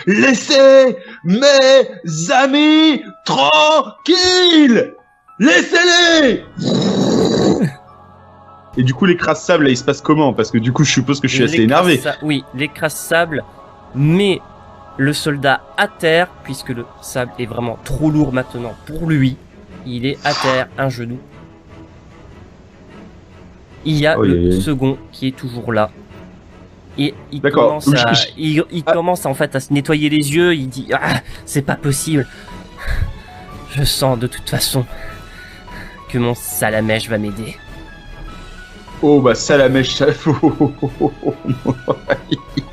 Laissez mes amis tranquilles. Laissez-les. Et du coup, l'écrase-sable, là, il se passe comment? Parce que du coup, je suppose que je suis assez énervé. Oui, l'écrase-sable met le soldat à terre, puisque le sable est vraiment trop lourd maintenant pour lui. Il est à terre, un genou. Il y a le second qui est toujours là. Et il commence en fait à se nettoyer les yeux. Il dit c'est pas possible. Je sens de toute façon que mon Salamèche va m'aider. Oh bah Salamèche,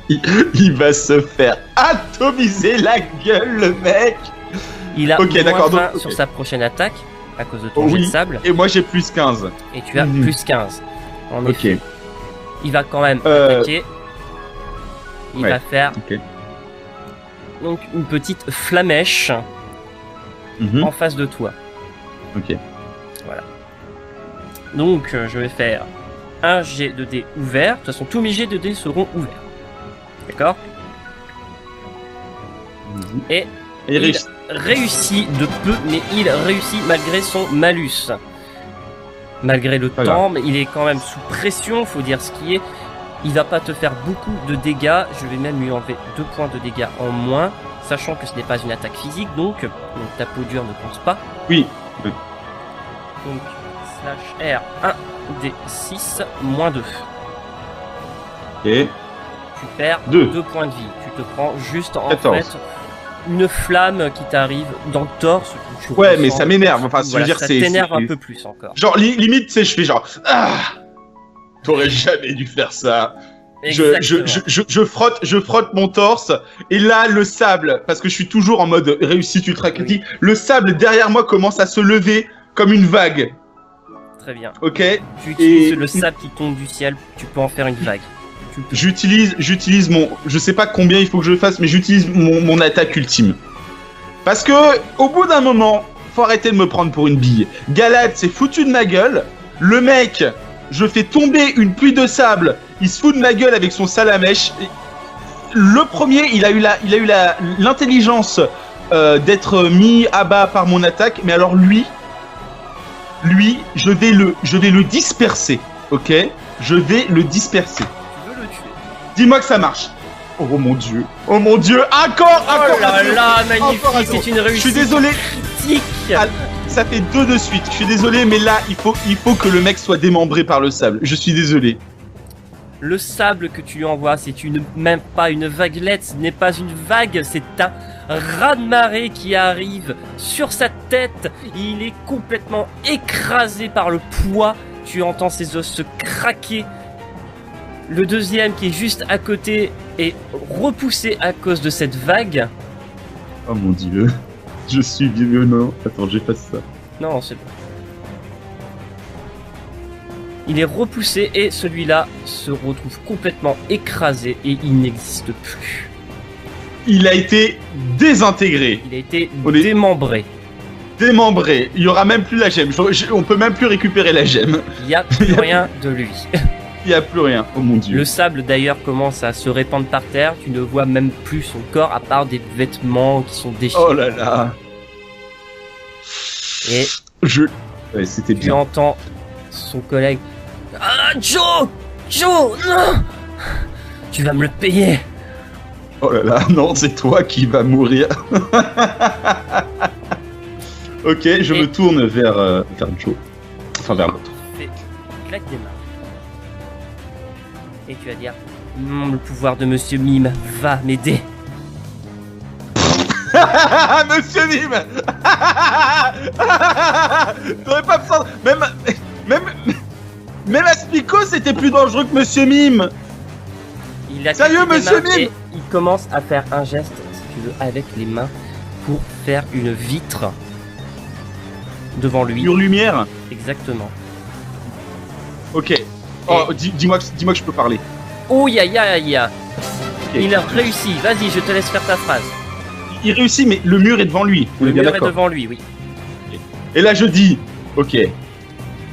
il va se faire atomiser la gueule, le mec. Il a moins 20 sur sa prochaine attaque à cause de ton jet de sable. Et moi j'ai plus 15. Et tu as plus 15. En effet. Il va quand même attaquer. Il va faire donc une petite flamèche en face de toi. Ok. Voilà. Donc je vais faire un jet de dés ouvert. De toute façon, tous mes jets de dés seront ouverts. D'accord. Et il réussit de peu, mais il réussit malgré son malus. Malgré le temps, mais il est quand même sous pression, faut dire ce qui est. Il va pas te faire beaucoup de dégâts. Je vais même lui enlever 2 points de dégâts en moins, sachant que ce n'est pas une attaque physique, donc ta peau dure ne pense pas. Oui. Donc, /R, 1 des 6, moins 2. Et tu perds 2 points de vie. Tu te prends juste en 14. Fait une flamme qui t'arrive dans le torse. Ouais, mais ça m'énerve. Enfin, voilà, ça t'énerve un peu plus encore. Genre, limite, tu sais, je fais genre... T'aurais jamais dû faire ça. Je frotte mon torse. Et là, le sable, parce que je suis toujours en mode réussite ultra critique, le sable derrière moi commence à se lever comme une vague. Très bien. Ok. Tu utilises le sable qui tombe du ciel, tu peux en faire une vague. J'utilise mon... Je sais pas combien il faut que je fasse, mais j'utilise mon attaque ultime. Parce que, au bout d'un moment, faut arrêter de me prendre pour une bille. Galad s'est foutu de ma gueule. Le mec, je fais tomber une pluie de sable. Il se fout de ma gueule avec son Salamèche. Le premier, il a eu l'intelligence d'être mis à bas par mon attaque. Mais alors lui, je vais le disperser. Ok? Je vais le disperser. Dis-moi que ça marche. Oh mon dieu. Oh mon dieu. Encore. Oh là là, magnifique. C'est une réussite. Je suis désolé. Critique. Ça fait 2 de suite. Je suis désolé, mais là, il faut que le mec soit démembré par le sable. Je suis désolé. Le sable que tu lui envoies, c'est même pas une vaguelette. Ce n'est pas une vague. C'est un raz-de-marée qui arrive sur sa tête. Il est complètement écrasé par le poids. Tu entends ses os se craquer. Le deuxième qui est juste à côté est repoussé à cause de cette vague. Oh mon dieu. Je suis violent. Attends, j'efface ça. Non, c'est bon. Il est repoussé et celui-là se retrouve complètement écrasé et il n'existe plus. Il a été désintégré. Il a été démembré. Démembré. Il y aura même plus la gemme. On peut même plus récupérer la gemme. Il n'y a plus rien de lui. Il n'y a plus rien, oh mon dieu. Le sable d'ailleurs commence à se répandre par terre, tu ne vois même plus son corps à part des vêtements qui sont déchirés. Oh là là. Et ouais, c'était bien. Tu entends son collègue. Ah Joe, non, tu vas me le payer. Oh là là, non, c'est toi qui vas mourir. Ok, je me tourne vers Joe. Enfin vers l'autre. Claque des mains. Et tu vas dire, le pouvoir de Monsieur Mime va m'aider. Monsieur Mime. T'aurais pas besoin... Même Aspico, c'était plus dangereux que Monsieur Mime. Sérieux, Monsieur Mime. Il commence à faire un geste, si tu veux, avec les mains pour faire une vitre devant lui. Une lumière. Exactement. Ok. Oh, dis-moi que je peux parler. Oh, ya. Okay. Il a réussi. Vas-y, je te laisse faire ta phrase. Il réussit, mais le mur est devant lui. Le mur est devant lui, oui. Et là, je dis, ok.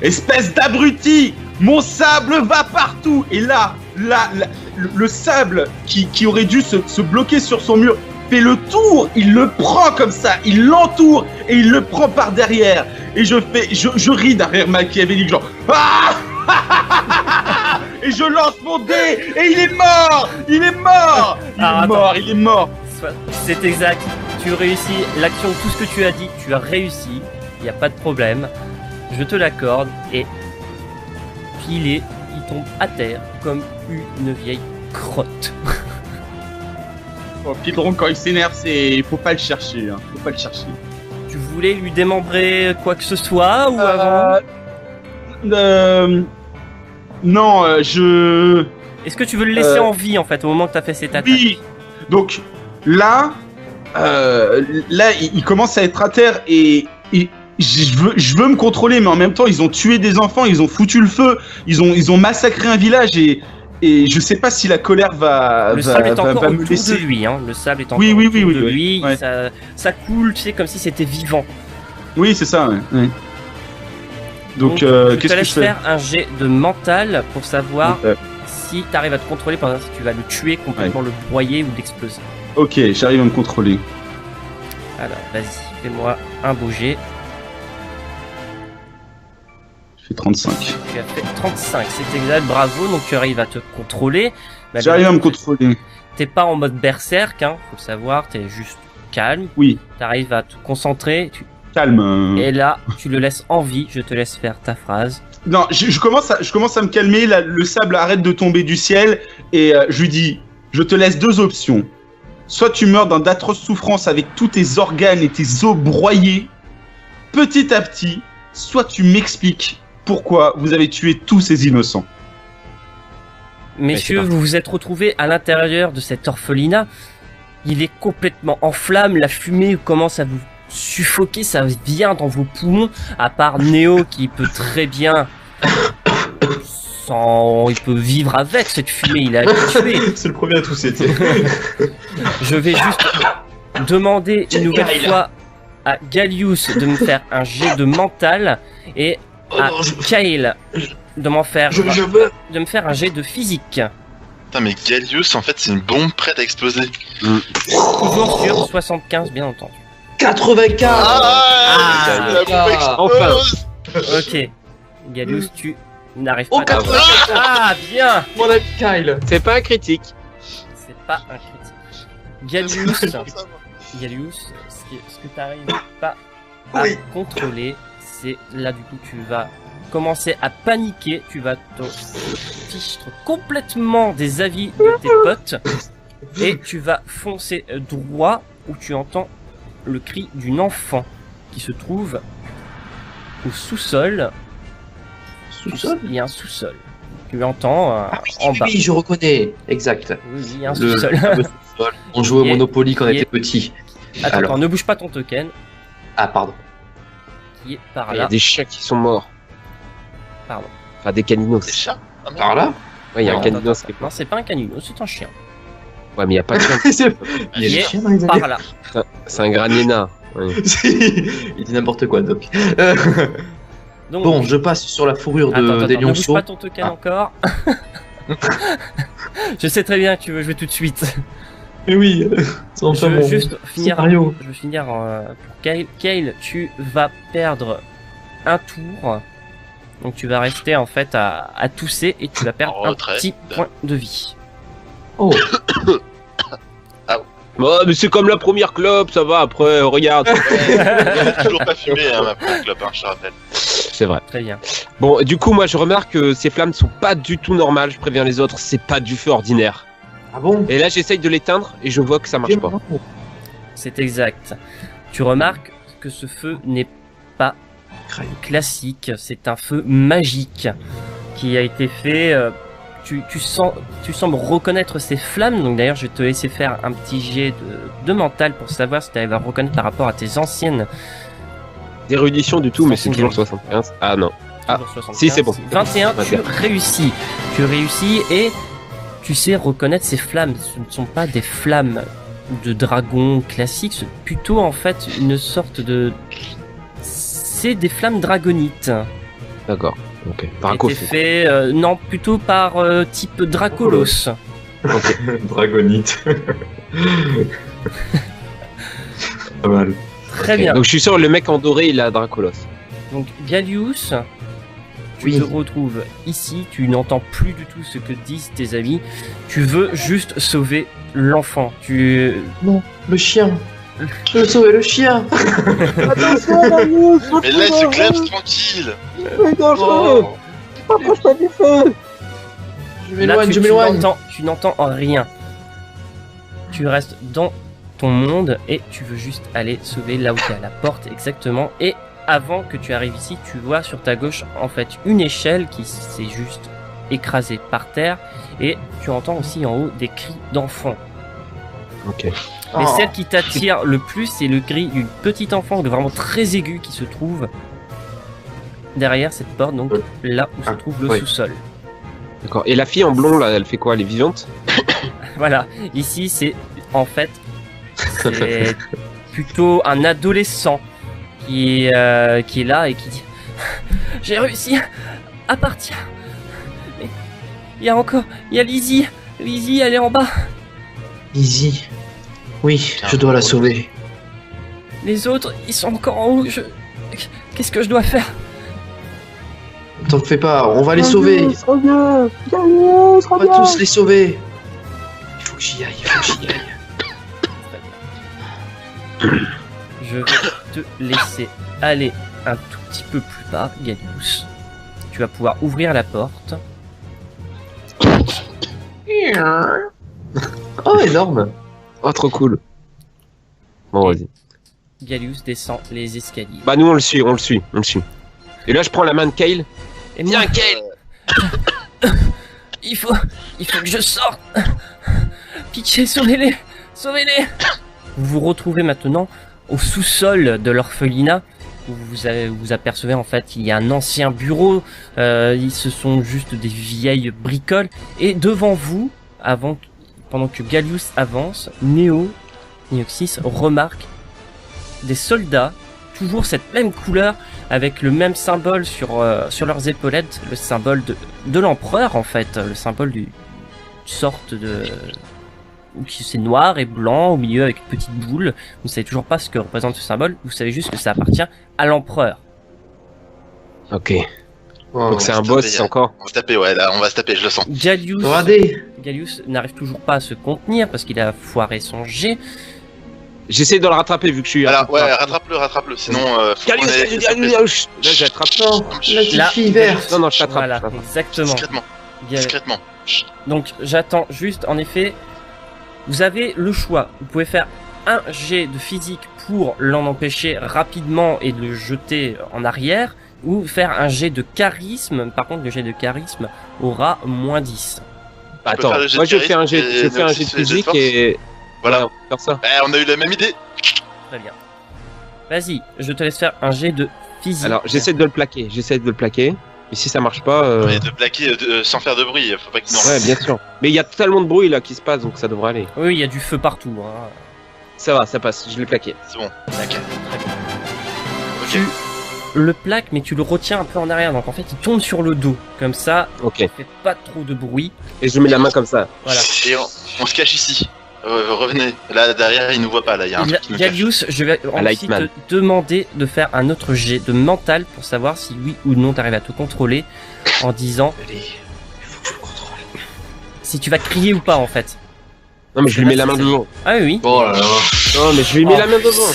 Espèce d'abruti, mon sable va partout. Et là, le sable qui aurait dû se bloquer sur son mur fait le tour, il le prend comme ça, il l'entoure et il le prend par derrière. Et je ris derrière Machiavelli, genre ah et je lance mon dé et il est mort, il est mort, il est mort. C'est exact. Tu réussis l'action, tout ce que tu as dit, tu as réussi. Il n'y a pas de problème. Je te l'accorde et il tombe à terre comme une vieille crotte. Oh, Pidron, quand il s'énerve, faut pas le chercher, hein. Faut pas le chercher. Tu voulais lui démembrer quoi que ce soit ou avant Non, Est-ce que tu veux le laisser en vie en fait au moment que tu as fait cette attaque? Oui. Donc là, il commence à être à terre et je veux me contrôler, mais en même temps, ils ont tué des enfants, ils ont foutu le feu, ils ont massacré un village et je sais pas si la colère va le sable est encore me autour laisser. de lui, hein. Le sable est encore Oui, autour de lui. Ouais. Ça coule, tu sais, comme si c'était vivant. Oui, c'est ça. Ouais. Donc, je qu'est-ce te que laisse je fais? faire un jet de mental pour savoir si tu arrives à te contrôler, par exemple si tu vas le tuer complètement, le broyer ou l'exploser. Ok, j'arrive à me contrôler. Alors, vas-y, fais-moi un beau jet. Je fais 35. Tu as fait 35, c'est exact, bravo, donc tu arrives à te contrôler. Mais J'arrive à me contrôler. T'es pas en mode berserk, hein, faut le savoir, t'es juste calme. Oui. T'arrives à te concentrer, Calme. et là, tu le laisses en vie, je te laisse faire ta phrase. Non, je commence à me calmer, le sable arrête de tomber du ciel, et je lui dis, je te laisse deux options. Soit tu meurs dans d'atroces souffrances avec tous tes organes et tes os broyés, petit à petit, soit tu m'expliques pourquoi vous avez tué tous ces innocents. Messieurs, vous vous êtes retrouvés à l'intérieur de cet orphelinat. Il est complètement en flammes, la fumée commence à vous suffoquer, ça vient dans vos poumons, à part Néo qui peut très bien... il peut vivre avec cette fumée, il est habitué. C'est le premier à tousser. Je vais juste demander une nouvelle fois à Gallius de me faire un jet de mental et à Kyle de me faire un jet de physique. Putain, mais Gallius, en fait, c'est une bombe prête à exploser. Toujours sur 75, bien entendu. 84. La bombe explose. Ok. Gallius, tu n'arrives pas Oh, à 84. Ah, bien. Mon ami Kyle. C'est pas un critique. C'est pas un critique. Gallius, ce que tu n'arrives pas à contrôler, c'est là du coup tu vas commencer à paniquer, tu vas te fichtre complètement des avis de tes potes et tu vas foncer droit où tu entends le cri d'une enfant qui se trouve au sous-sol. Sous-sol ? Il y a un sous-sol. Tu entends en bas. Oui, je reconnais. Exact. Oui, il y a un sous-sol. On jouait au Qui est- Monopoly quand on qui est- était petit. Attends, Alors. attends, ne bouge pas ton token Ah, pardon. qui est par Il y a là. des chiens qui sont morts. Pardon. Enfin, des caninos. Des chats. Ah, merde. Par là Ouais, il y a Non, un caninos attends, qui est Non, mort. c'est pas un canino, c'est un chien. Ouais, mais il y a pas de chien. Il y a Qui des est chiens dans les années. Par là. C'est un granina. Ouais. Il dit n'importe quoi, Doc. Donc, Bon, je passe sur la fourrure attends, des ne bouge lionceaux. pas ton token encore. Je sais très bien que tu veux jouer tout de suite. Mais oui, c'est Je enfin veux mon juste finir. scénario. Je veux finir pour Kyle. Kyle, tu vas perdre un tour. Donc tu vas rester en fait à tousser et tu vas perdre En un retrait. petit point de vie. Oh, Bon, mais c'est comme la première clope, ça va. Après, regarde. J'ai toujours pas fumé, hein, ma première clope, hein, je te rappelle. C'est vrai. Très bien. Bon, du coup, moi, je remarque que ces flammes sont pas du tout normales. Je préviens les autres, c'est pas du feu ordinaire. ah bon? Et là, j'essaye de l'éteindre et je vois que ça marche pas. C'est exact. Tu remarques que ce feu n'est pas classique, c'est un feu magique qui a été fait. Tu sembles reconnaître ces flammes, donc d'ailleurs je vais te laisser faire un petit jet de mental pour savoir si tu arrives à reconnaître par rapport à tes anciennes. D'érudition du tout, mais c'est toujours 75. Ah non. Ah, toujours 75. si, c'est bon. 21, tu 21. réussis. Tu réussis et tu sais reconnaître ces flammes. Ce ne sont pas des flammes de dragon classiques, c'est plutôt en fait une sorte de... C'est des flammes dragonites. D'accord. Ok. Par un Été coffre. fait, non, plutôt par type Dracolos. Dragonite. Pas mal. Très Ok. bien. Donc je suis sûr, le mec en doré, il a Dracolos. Donc Gallius, tu Oui. te retrouves ici, tu n'entends plus du tout ce que disent tes amis. Tu veux juste sauver l'enfant. Tu Non, le chien. Je veux sauver le chien. Attention, Marius, Mais là, il se clapse tranquille. c'est dangereux. Approche pas du feu. Je là, m'éloigne, je m'éloigne. tu n'entends rien. Tu restes dans ton monde et tu veux juste aller sauver là où tu es à la porte exactement. Et avant que tu arrives ici, tu vois sur ta gauche en fait une échelle qui s'est juste écrasée par terre et tu entends aussi en haut des cris d'enfants. Ok. Mais Oh. celle qui t'attire le plus, c'est le cri d'une petite enfant vraiment très aiguë qui se trouve derrière cette porte, donc là où se trouve le oui. sous-sol. D'accord. Et la fille en blond, là, elle fait quoi? Elle est vivante? Voilà, ici c'est en fait c'est plutôt un adolescent qui est là et qui dit j'ai réussi à partir. Mais il y a Lizzie, elle est en bas. Easy. Oui, je dois la sauver. Les autres, ils sont encore en haut. Qu'est-ce que je dois faire? T'en fais pas, on va les sauver. Reviens. On va tous les sauver. Il faut que j'y aille, il faut que j'y aille. Je vais te laisser aller un tout petit peu plus bas, Gallius. Tu vas pouvoir ouvrir la porte. Oh, énorme. Oh, trop cool. Bon, vas-y. Gallius descend les escaliers. Bah, nous, on le suit. Et là, je prends la main de Kale. Et moi, Kale. il faut que je sorte. Pitié, sauvez-les. Vous vous retrouvez maintenant au sous-sol de l'orphelinat. Où vous apercevez en fait il y a un ancien bureau. Ce sont juste des vieilles bricoles. Et devant vous, pendant que Gallius avance, Neoxys remarque des soldats, toujours cette même couleur, avec le même symbole sur leurs épaulettes, le symbole de l'empereur en fait, le symbole d'une sorte de... c'est noir et blanc au milieu avec une petite boule. Vous savez toujours pas ce que représente ce symbole, vous savez juste que ça appartient à l'empereur. Ok. Oh. Donc c'est un se boss taper, encore. On va se taper, ouais, là, on va se taper, je le sens. Regardez. Gallius n'arrive toujours pas à se contenir parce qu'il a foiré son jet. J'essaie de le rattraper vu que je suis. Voilà, ouais, rattrape-le, sinon, faut qu'on aille se taper Gallius. Là, je l'attrape. Non, la petite Là, fille verte. Non, je t'attrape. Voilà, exactement. discrètement, Gal- discrètement. Chut. Donc j'attends juste, en effet, vous avez le choix. Vous pouvez faire un jet de physique pour l'en empêcher rapidement et de le jeter en arrière, ou faire un jet de charisme. Par contre, le jet de charisme aura moins 10. Attends, faire le jet moi de je fais un charisme jet, et je fais un jet aussi de le jet de physique force. et Voilà. Ouais, on peut faire ça. On a eu la même idée. Très bien. Vas-y, je te laisse faire un jet de physique. Alors j'essaie de le plaquer, Mais si ça marche pas, Et de plaquer sans faire de bruit, faut pas qu'il nous ouais, bien sûr. Mais il y a tellement de bruit là qui se passe, donc ça devrait aller. Oui, il y a du feu partout. Hein. Ça va, ça passe. Je l'ai plaqué. C'est bon. Ok. Tu le plaques, mais tu le retiens un peu en arrière. Donc en fait, il tombe sur le dos. Comme ça, Ok. il fait pas trop de bruit. Et je mets la main comme ça. Voilà. Et on se cache ici. Revenez. Là, derrière, il nous voit pas. Là, il y a un truc qui nous cache. Gallius, je vais aussi Lightman. te demander de faire un autre jet de mental pour savoir si oui ou non tu arrives à te contrôler en disant Allez, il faut que je le contrôle. si tu vas crier ou pas en fait. Non, mais je lui mets la main devant. Ah oui. Oh là là. Non, mais je lui mets Oh. la main devant.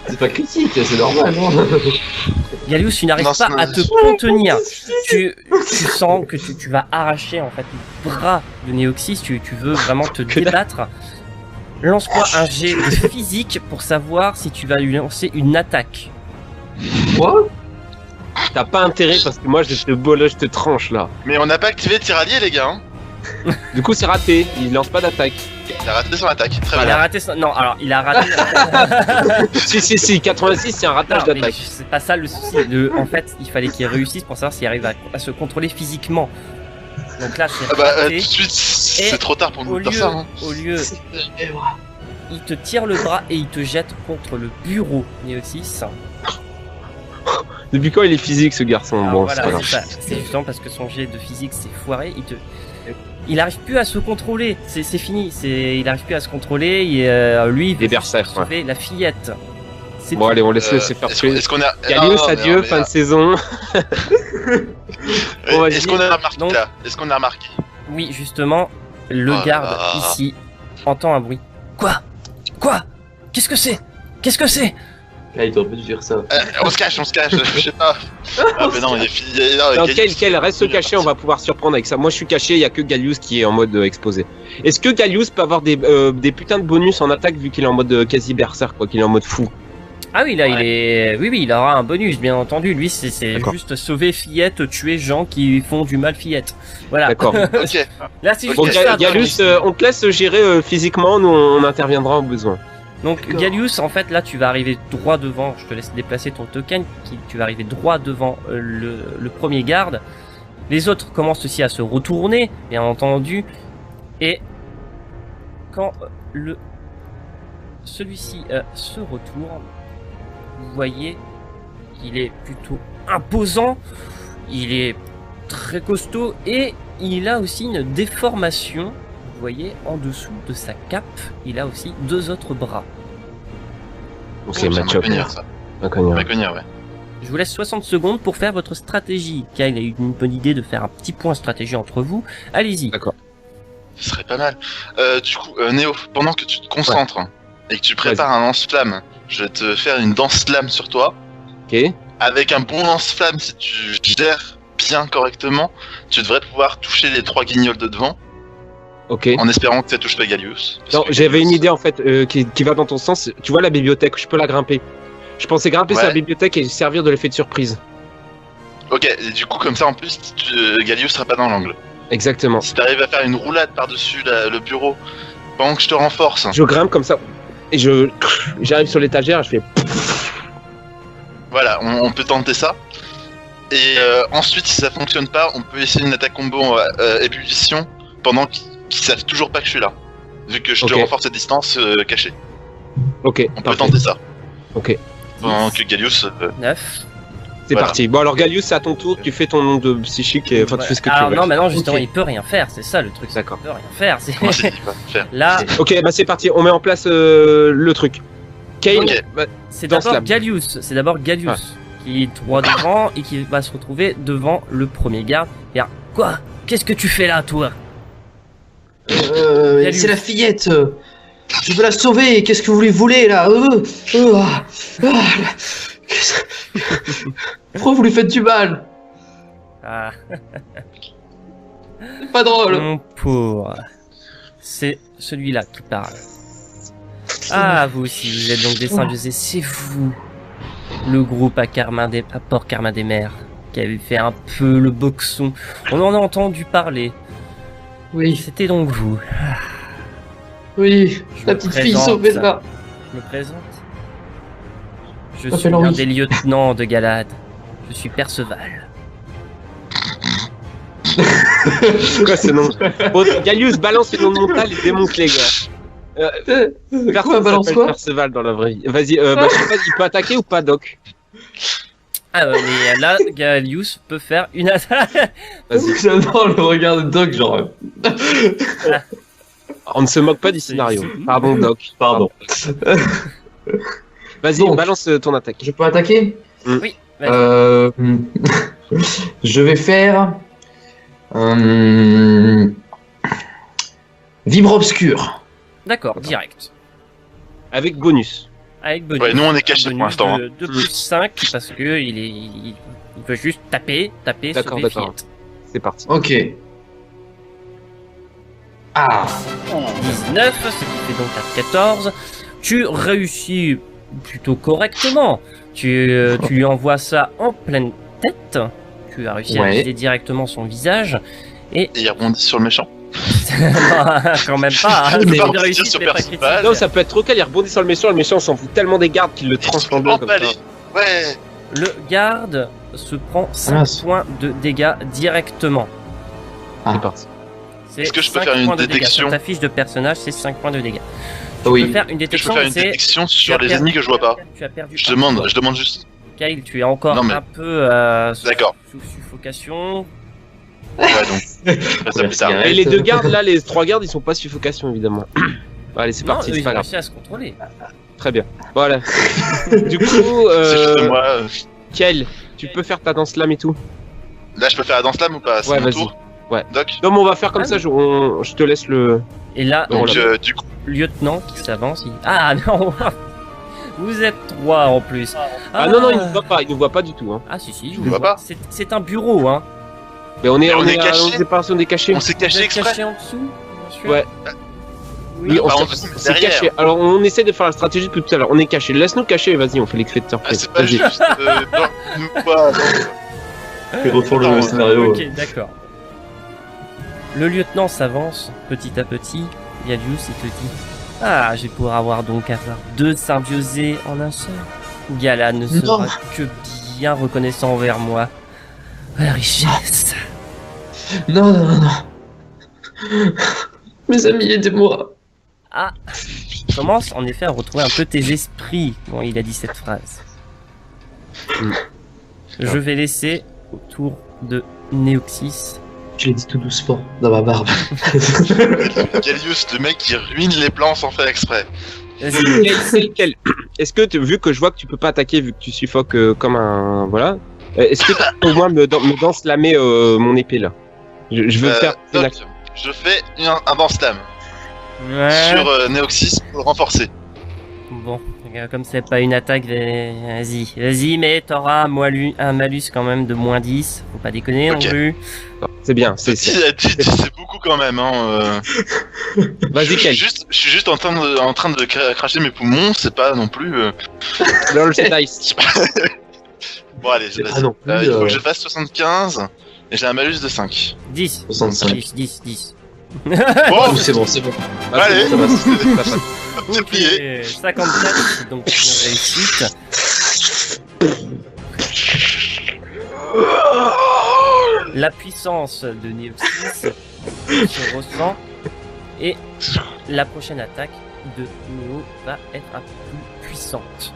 C'est pas critique, c'est normal, non? Gallius, tu n'arrives Non, pas c'est- à te contenir. Tu sens que tu vas arracher en fait le bras de Neoxys. Tu veux vraiment te Que dalle. débattre. Lance-moi un jet de physique pour savoir si tu vas lui lancer une attaque. Quoi? T'as pas intérêt parce que moi je te tranche là. Mais on n'a pas activé le tir allié, les gars. Hein. Du coup, c'est raté. Il lance pas d'attaque. Il a raté son attaque. Très Il bien. a raté son... Non, alors il a raté... si, 86, c'est un ratage Non, mais d'attaque. c'est pas ça le souci. En fait, il fallait qu'il réussisse pour savoir s'il arrive à se contrôler physiquement. Donc là, c'est Ah bah, tout raté. de suite, Et c'est trop tard pour Au nous lieu, faire ça. Hein. il te tire le bras et il te jette contre le bureau, Neoxys. Depuis quand il est physique ce garçon? Alors Bon, voilà, c'est pas grave. c'est ça. C'est justement parce que son jet de physique s'est foiré. il arrive plus à se contrôler. C'est fini. Il arrive plus à se contrôler. Et lui, il Les veut berserk, sauver la fillette. C'est Bon, tout. allez, on laisse se faire tuer. Est-ce qu'on a. Galius, Ah, adieu, mais, fin de saison. Bon, vas-y. Est-ce qu'on a remarqué Donc- là? Est-ce qu'on a remarqué? Oui, justement, le Oh là garde là. ici entend un bruit. Quoi? Qu'est-ce que c'est? Ah, il t'aurait pas dû dire ça. On se cache, je sais pas. Ah, mais non, il est fini. Non, quel reste caché, on va pouvoir surprendre avec ça. Moi, je suis caché, il y a que Galius qui est en mode exposé. Est-ce que Galius peut avoir des putains de bonus en attaque vu qu'il est en mode quasi berserk, quoi, qu'il est en mode fou? Ah oui, là, il est. Oui, il aura un bonus, bien entendu. Lui, c'est D'accord. juste sauver fillette, tuer gens qui font du mal fillette. Voilà. D'accord. Ok. Là, c'est juste Bon, ça. Galius, on te laisse gérer physiquement, nous on interviendra au besoin. Donc D'accord. Galius, en fait, là, tu vas arriver droit devant. Je te laisse déplacer ton token. Tu vas arriver droit devant le premier garde. Les autres commencent aussi à se retourner, bien entendu. Et quand celui-ci se retourne, vous voyez qu'il est plutôt imposant. Il est très costaud et il a aussi une déformation. Vous voyez, en dessous de sa cape, il a aussi 2 autres bras. Donc c'est Ça match-up. va venir, ça. Un cognard. Va venir, ouais. Je vous laisse 60 secondes pour faire votre stratégie. Kyle a eu une bonne idée de faire un petit point stratégie entre vous. Allez-y. D'accord. Ce serait pas mal. Du coup, Néo, pendant que tu te concentres et que tu prépares un lance-flamme, je vais te faire une danse-flamme sur toi. Ok. Avec un bon lance-flamme, si tu gères bien correctement, tu devrais pouvoir toucher les 3 guignols de devant, Ok. en espérant que ça touche pas Galius. Parce Non, que j'avais Galius- une idée en fait qui va dans ton sens. Tu vois la bibliothèque, je peux la grimper. Je pensais grimper sur Ouais. la bibliothèque et servir de l'effet de surprise. Ok, et du coup, comme ça, en plus, Galius sera pas dans l'angle. Exactement. Si t'arrives à faire une roulade par-dessus le bureau, pendant que je te renforce, Je grimpe comme ça et j'arrive sur l'étagère et je fais. voilà, on peut tenter ça. Et ensuite, si ça fonctionne pas, on peut essayer une attaque combo ébullition pendant qu'ils savent toujours pas que je suis là. Vu que je te Ok. renforce à distance cachée. Ok. On peut parfait. tenter ça. Ok. Pendant que Galius. 9. C'est Voilà. parti. Bon alors Galius, c'est à ton tour. Tu fais ton nom de psychique et enfin tu fais ce que tu Alors veux. non, maintenant justement, Ok. il peut rien faire. C'est ça le truc. c'est D'accord. qu'il peut rien faire. C'est- Comment c'est dit pas faire. Là, Ok, bah c'est parti. On met en place le truc. Kane. Ok. bah, c'est Danse d'abord lame. Galius. C'est d'abord Galius qui est droit devant et qui va se retrouver devant le premier garde. Et alors, quoi? Qu'est-ce que tu fais là, toi? Salut. C'est la fillette. Je veux la sauver. Qu'est-ce que vous lui voulez là qu'est-ce- Pourquoi vous lui faites du mal? Ah, C'est pas drôle. mon pauvre. C'est celui-là qui parle. Ah, vous aussi, vous êtes donc des Saint-José. C'est vous, le groupe à Port Carmin des Mers, qui avait fait un peu le boxon. On en a entendu parler. Oui, C'était donc vous. oui. Je La me petite fille présente. sauvée là. Je me présente. Je Ça suis fait un Henri. des lieutenants de Galade. Je suis Perceval. Quoi ce nom? Bon, Galius balance les noms de montage et démonte les gars. Quoi, balance s'appelle quoi? Perceval dans la vraie vie. Vas-y, bah, je sais pas, il peut attaquer ou pas, Doc? Ah, mais là, Galius peut faire une attaque. Vas-y. J'adore le regard de Doc, genre. On ne se moque pas du scénario. Pardon, Doc. Pardon. Vas-y, Donc. balance ton attaque. Je peux attaquer? Oui, vas-y. Je vais faire. Vibre obscur. D'accord, direct. Avec bonus. Avec bonus. Ouais, nous on est cachés pour Bonus l'instant. de, de plus 5 parce que il veut juste taper, D'accord, sauver d'accord. Fillette. C'est parti. Ok. Ah. 19, ce qui fait donc à 14. Tu réussis plutôt correctement. Tu lui envoies ça en pleine tête. Tu as réussi à Ouais. viser directement son visage. Et il rebondit sur le méchant. Non, quand même pas. Hein. Je peux C'est pas une rebondir réussite, sur mais pas Perceval. critique. Non, ça peut être trop calme, il rebondit sur le méchant s'en fout tellement des gardes qu'il le transforme en comme ça. Emballé. Ouais. Le garde se prend 5 Mince. points de dégâts directement. C'est parti. C'est Est-ce que je peux 5 faire une points de dégâts. détection Sur ta fiche de personnage, c'est 5 points de dégâts. Tu peux Oui. faire une Je peux détection, faire mais une c'est... détection tu sur as les perdu- ennemis que je vois pas. Tu as perdu. Je un demande, point. je demande juste. Kyle, tu es encore Non, mais- un peu sous D'accord. suffocation. Ouais, donc. Je ferai ça plus tard. Et les 2 gardes là, les 3 gardes, ils sont pas suffocation évidemment. Allez, c'est Non, parti, eux, c'est ils pas ont grave. réussi à se contrôler. Très bien. Voilà. Du coup, C'est juste moi. Kel, tu peux faire ta danse lame et tout. Là, je peux faire la danse lame ou pas? C'est Ouais, mon vas-y. tour. Ouais. Doc. Non, mais on va faire comme Ah, ça, oui. je te laisse le. Et là, Donc, Du coup, lieutenant qui s'avance. Ah non, vous êtes 3 en plus. Ah non, non, il nous voit pas, il nous voit pas du tout. Hein. Ah si si, je vous vous vois vois. pas. C'est un bureau, hein. Mais on est, Mais on on est, est à caché. une séparation des cachés. on s'est Vous caché êtes exprès. caché en dessous, monsieur. Ouais. Oui, Bah, on c'est derrière. caché. Alors on essaie de faire la stratégie depuis tout à l'heure. On est caché. Laisse-nous cacher, vas-y, on fait l'extrait de Ah, surprise. c'est pas Vas-y. juste. Nous pas. Et retourne le Attends, scénario. Ok, d'accord. Le lieutenant s'avance petit à petit. Gallius, il te dit: ah, je vais pouvoir avoir 2 symbiosés en un seul. Gala ne sera que bien reconnaissant envers moi. La richesse. Non, non, non. Mes amis, aidez-moi. Ah, tu commences en effet à retrouver un peu tes esprits quand il a dit cette phrase. Je vais laisser au tour de Néoxys. Je l'ai dit tout doucement, dans ma barbe. Gallius, le mec qui ruine les plans sans faire exprès. Vas-y. C'est lequel Est-ce que, vu que je vois que tu peux pas attaquer, vu que tu suffoques comme un. Voilà. Est-ce que tu peux au moins me danse lamer mon épée là je veux faire une Doc, action. je fais un dance slam Ouais. sur Neoxys pour le renforcer. Bon, comme c'est pas une attaque, vas-y, mais t'auras un malus quand même de moins 10. Faut pas déconner non Ok. plus. C'est bien, c'est. 10, c'est beaucoup quand même. Hein. Vas-y, Kel. Je suis juste en train de cracher mes poumons, c'est pas non plus. Roll the dice. Bon, allez, C'est vas-y. pas non plus, Il faut que je fasse 75 et j'ai un malus de 5. 10. 65. 10. Bon, Oh, c'est bon, c'est bon. allez, Ça passe. Ça passe. c'est Ok, plié. 54, donc une réussite. La puissance de Neoxys se ressent et la prochaine attaque de Neo va être un peu plus puissante.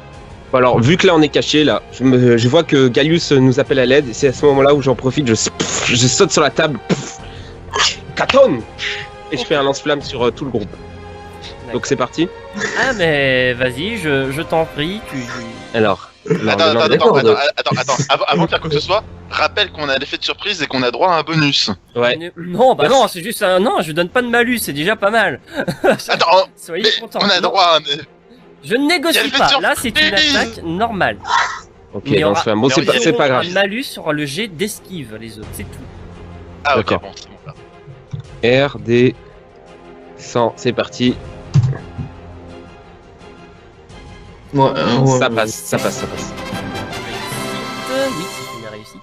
Bon, alors, vu que là on est caché, là, je vois que Gallius nous appelle à l'aide, et c'est à ce moment-là où j'en profite, je saute sur la table, Katon, et je fais un lance-flamme sur tout le groupe. Donc c'est parti. Ah mais vas-y, je t'en prie, Alors, Attends, d'accord, avant de faire quoi que ce soit, rappelle qu'on a l'effet de surprise et qu'on a droit à un bonus. ouais. Non, bah non, c'est juste un... Non, je donne pas de malus, c'est déjà pas mal. Attends, Soyez mais contents. on a Non, droit à un... je ne Il y a négocie le fait pas, de là c'est une surprise. attaque normale. Ok, Mais il y aura- lance-flamme. Bon, mais c'est il y a- pas grave. Un malus sur le jet d'esquive, les autres, c'est tout. Ah, ok, D'accord. bon, c'est bon là. R, D, 100, c'est parti. Ouais, Ça passe, ça passe. Oui, c'est une réussite.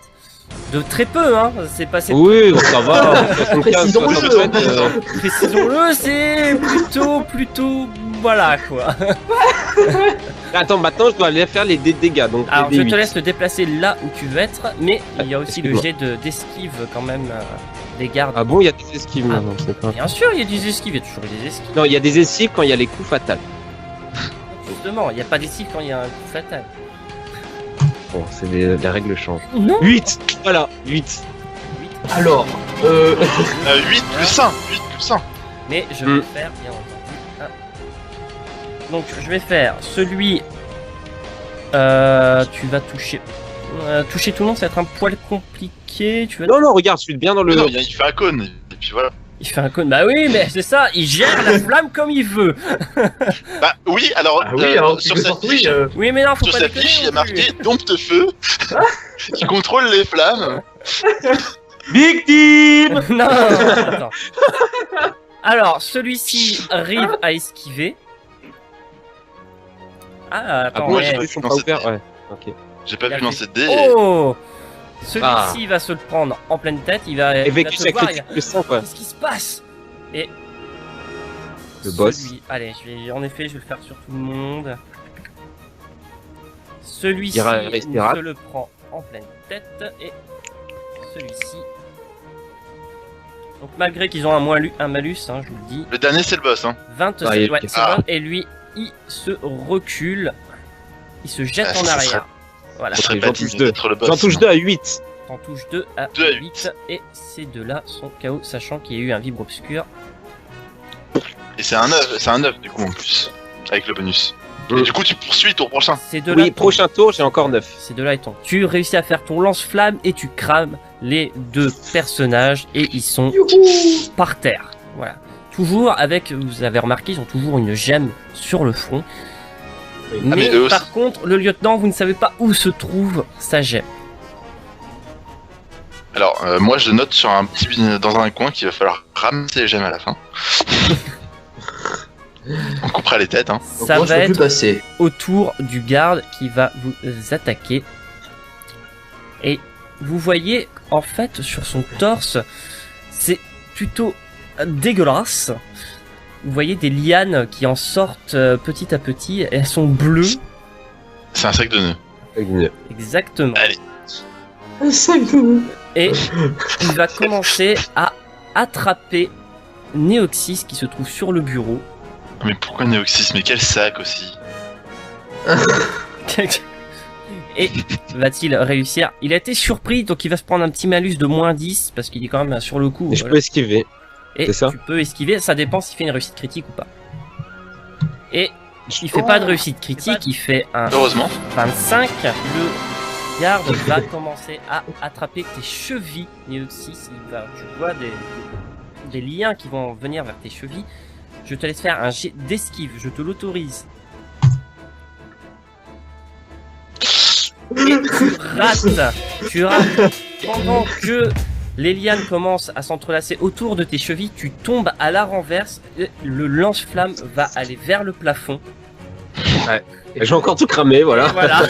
De très peu, hein, c'est passé... Oui, bon, ça va. 75, Précisons-le. 67, Précisons-le, c'est plutôt... Voilà, quoi. Attends, maintenant je dois aller faire les dégâts. Donc Alors, les je D8. te laisse te déplacer là où tu veux être, mais il y a aussi le excuse-moi. jet d'esquive, quand même, des gardes. Ah bon, il y a des esquives Ah. maintenant, c'est pas. Bien sûr, il y a des esquives, il y a toujours des esquives. Non, il y a des esquives quand il y a les coups fatals. Justement, il n'y a pas d'esquive quand il y a un coup fatal. Bon, c'est les règles changent. Non 8 Voilà, 8. Alors, 8 plus 1, 8 plus 1. Mais je vais faire, bien entendu, donc je vais faire celui... tu vas toucher... toucher tout le monde, ça va être un poil compliqué. Tu vas... Non, regarde, je suis bien dans le. Non, il fait un cône, et puis voilà. Il fait un cône. Bah oui, mais c'est ça, il gère la flamme comme il veut. Bah oui, alors, ah oui, alors, sur sa fiche, Oui, mais non, faut sur pas sa déconner fiche, il y a non plus. marqué dompte-feu, qui contrôle les flammes. Victime. Non, attends. Alors, celui-ci arrive à esquiver. Ah, Ah attends, bon, ouais. ils sont pas ouverts, ouais. Ok. J'ai pas Il a vu lancer de dés. Oh celui-ci va se le prendre en pleine tête, il va, Et il va avec te chaque voir, critique de 100, quoi. qu'est-ce qui se passe? Et Le boss. Allez, en effet, je vais le faire sur tout le monde. Celui-ci Il restera. se le prend en pleine tête et celui-ci. Donc malgré qu'ils ont un malus, hein, je vous le dis, Le dernier, c'est le boss, hein. 27, Ah, il est ouais, ok. c'est bon. Et lui, il se recule, il se jette Ah, en ça arrière. serait- Voilà. Ça serait J'en pas touche digne deux. d'être le boss. J'en touche 2 à 8. T'en touches 2 à 2 à 8 et ces deux-là sont KO, sachant qu'il y a eu un vibre obscur. Et c'est un 9 du coup en plus, avec le bonus. Et du coup tu poursuis tour prochain. Ces deux-là Oui, prochain tour, j'ai encore 9. Ces deux-là étant. Tu réussis à faire ton lance-flamme et tu crames les deux personnages et ils sont par terre. Voilà. Toujours avec, vous avez remarqué, ils ont toujours une gemme sur le front. Mais, mais eux aussi. par contre, le lieutenant, vous ne savez pas où se trouve sa gemme. Alors moi je note sur dans un coin qu'il va falloir ramasser les gemmes à la fin. On coupera les têtes hein. Donc Ça moi, je va peux plus être passer. au tour du garde qui va vous attaquer. Et vous voyez, en fait, sur son torse, c'est plutôt dégueulasse. Vous voyez des lianes qui en sortent petit à petit. Elles sont bleues. C'est un sac de nœuds. Exactement. Allez. Et il va commencer à attraper Néoxys qui se trouve sur le bureau. Mais pourquoi Néoxys? Mais quel sac aussi. Et va-t-il réussir? Il a été surpris, donc il va se prendre un petit malus de moins 10 parce qu'il est quand même sur le coup. Et je Voilà. peux esquiver. Et c'est ça tu peux esquiver, ça dépend s'il fait une réussite critique ou pas. Et il fait pas de réussite critique, il fait un Heureusement. 25. Le garde va commencer à attraper tes chevilles, Néoxys. Tu vois des liens qui vont venir vers tes chevilles. Je te laisse faire un jet d'esquive, je te l'autorise. Et tu rates. Pendant que les lianes commencent à s'entrelacer autour de tes chevilles, tu tombes à la renverse. Et le lance-flamme va aller vers le plafond. J'ai encore tout cramé, voilà. Voilà.